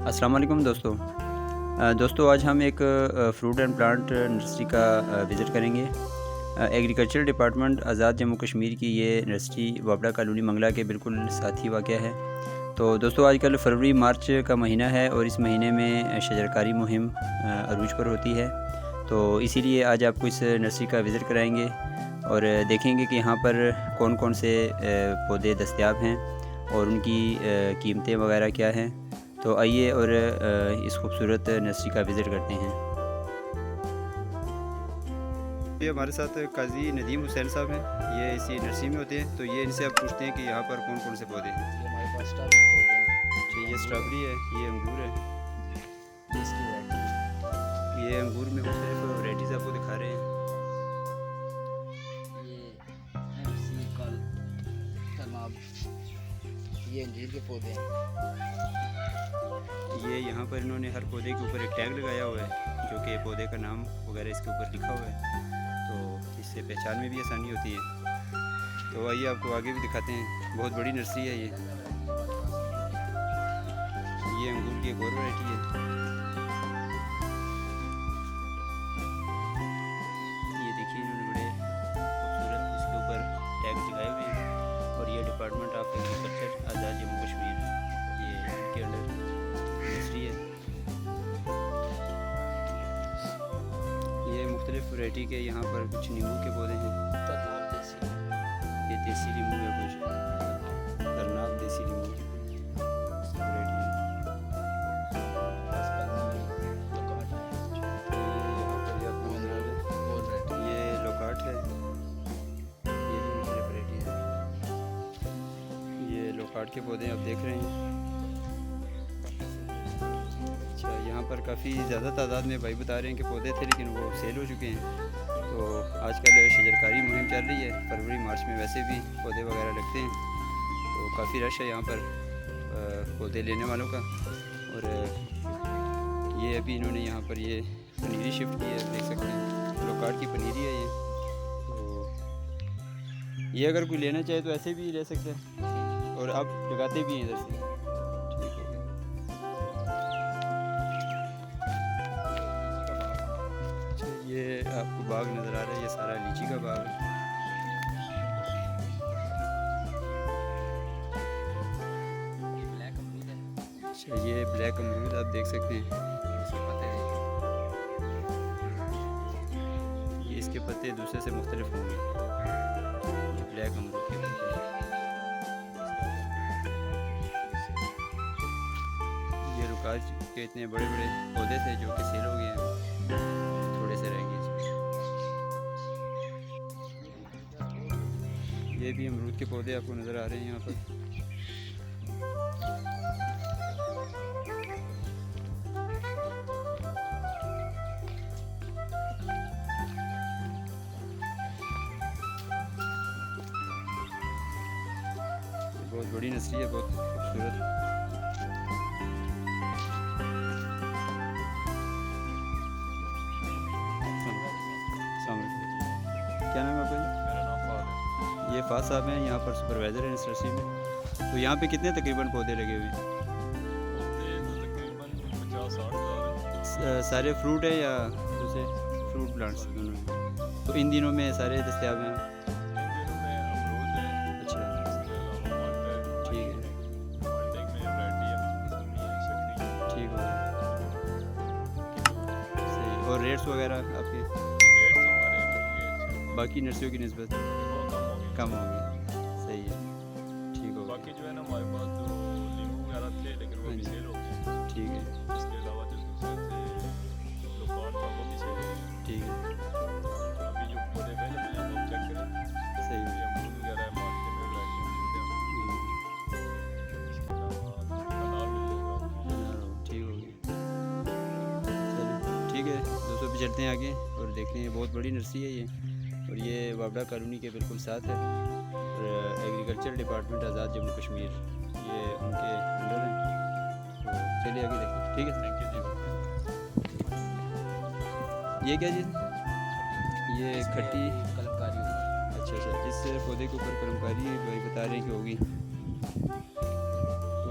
अस्सलाम वालेकुम दोस्तों आज हम एक फ्रूट एंड प्लांट नर्सरी का विज़िट करेंगे। एग्रीकल्चर डिपार्टमेंट आज़ाद जम्मू कश्मीर की ये नर्सरी वापडा कॉलोनी मंगला के बिल्कुल साथ ही वाक़ है। तो दोस्तों आजकल फरवरी मार्च का महीना है और इस महीने में शजरकारी मुहिम अरूज पर होती है। तो इसीलिए आज आपको इस नर्सरी का विज़िट कराएंगे और देखेंगे कि यहाँ पर कौन कौन से पौधे दस्तयाब हैं और उनकी कीमतें वगैरह क्या हैं। तो आइए और इस खूबसूरत नर्सरी का विज़िट करते हैं। ये हमारे साथ काजी नदीम हुसैन साहब हैं, ये इसी नर्सरी में होते हैं। तो ये इनसे आप पूछते हैं कि यहाँ पर कौन कौन से पौधे हैं। ये हमारे पास स्ट्रॉबेरी पौधे हैं। अच्छा, ये स्ट्रॉबेरी है, ये अंगूर है, इसकी वैरायटी ये अंगूर में मुख्तलिफ वैराइटीज़ आपको दिखा रहे हैं। ये MC तनाब, ये अंजीर के पौधे हैं। ये यहाँ पर इन्होंने हर पौधे के ऊपर एक टैग लगाया हुआ है जो कि पौधे का नाम वगैरह इसके ऊपर लिखा हुआ है, तो इससे पहचान में भी आसानी होती है। तो आइए आपको आगे भी दिखाते हैं। बहुत बड़ी नर्सरी है ये अंगूर की एक और वैरायटी है। ये देखिए इन्होंने बड़े खूबसूरत इसके ऊपर टैग लगाए हुए हैं और ये डिपार्टमेंट ऑफ एग्रीकल्चर आज़ाद जम्मू कश्मीर ये इनके अंडर नर्सरी है। ये मुख्तलिफ वैरायटी के यहाँ पर कुछ नींबू के पौधे हैं। ये देसी नींबू है, कुछ तरनाब देसी नींबू वैरायटी है। यहाँ पर ये लोकाट है, ये भी मुख्तलिफ वैरायटी है। ये लोकाट के पौधे आप देख रहे हैं। अच्छा, यहाँ पर काफ़ी ज़्यादा तादाद में भाई बता रहे हैं कि पौधे थे लेकिन वो सेल हो चुके हैं। तो आजकल शजरकारी मुहिम चल रही है, फरवरी मार्च में वैसे भी पौधे वगैरह लगते हैं, तो काफ़ी रश है यहाँ पर पौधे लेने वालों का। और ये अभी इन्होंने यहाँ पर ये पनीरी शिफ्ट की है, देख सकते हैं लोकाट की पनीरी है ये। तो ये अगर कोई लेना चाहे तो ऐसे भी ले सकते हैं और आप लगाते भी हैं इधर से। ये आपको बाग नज़र आ रहा है, ये सारा लीची का बाग है। अच्छा, ये ब्लैक अमरूद आप देख सकते हैं, इसके पत्ते देखिए, ये इसके पत्ते दूसरे से मुख्तलिफ होंगे। ये ब्लैक अमरूद के पत्ते, ये रुकाज के इतने बड़े बड़े पौधे थे जो कि सेल हो गए हैं, थोड़े से रह गए इसमें। ये भी अमरूद के पौधे आपको नज़र आ रहे हैं यहाँ पर। बहुत बड़ी नर्सरी है, बहुत खूबसूरत। क्या नाम है आपका? मेरा नाम फाद है। ये फाद साहब हैं, यहाँ पर सुपरवाइज़र हैं इस नर्सरी में। तो यहाँ पे कितने तकरीबन पौधे लगे हुए हैं? पौधे तो तकरीबन 50-60 हज़ार हैं। सारे फ्रूट है या दूसरे फ्रूट प्लांट्स दोनों? तो इन दिनों में सारे दस्तयाब हैं? इन दिनों में अमरूद है, अच्छा, इसके अलावा माल्टा है। ठीक है, माल्टे में वैरायटी है, इसमें शक्री। ठीक हो गया, सही। और रेट्स वगैरह आपके रेट्स हमारे महंगे बाकी नर्सरियों की निस्बत बहुत कम हो गए। कम होंगे, सही है, ठीक हो गया, बाकी जो है ना हमारे पास जो नींबू वगैरह थे लेकिन वो भी सेल हो गए। ठीक है, इसके अलावा जो दूसरे थे लोकाट था वो भी सेल हो गए। ठीक है, अभी जो पौधे अवेलेबल हैं वो चेक करें। सही है, ये अमरूद वगैरह है, माल्टे में वैरायटी मौजूद है। इसके अलावा अनार मिल जाएगा। ठीक हो गया, चलिए ठीक है दोस्तों, भी चलते हैं आगे और देखते हैं। बहुत बड़ी नर्सरी है ये और ये वापडा कॉलोनी के बिल्कुल साथ है और एग्रीकल्चर डिपार्टमेंट आज़ाद जम्मू कश्मीर ये उनके अंडर है। तो चलिए आगे देखते हैं, ठीक है, थैंक यू जी। ये क्या चीज़? ये खट्टी कलमकारी अच्छा, इस पौधे के ऊपर कलमकारी भाई बता रहे हैं कि होगी। तो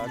8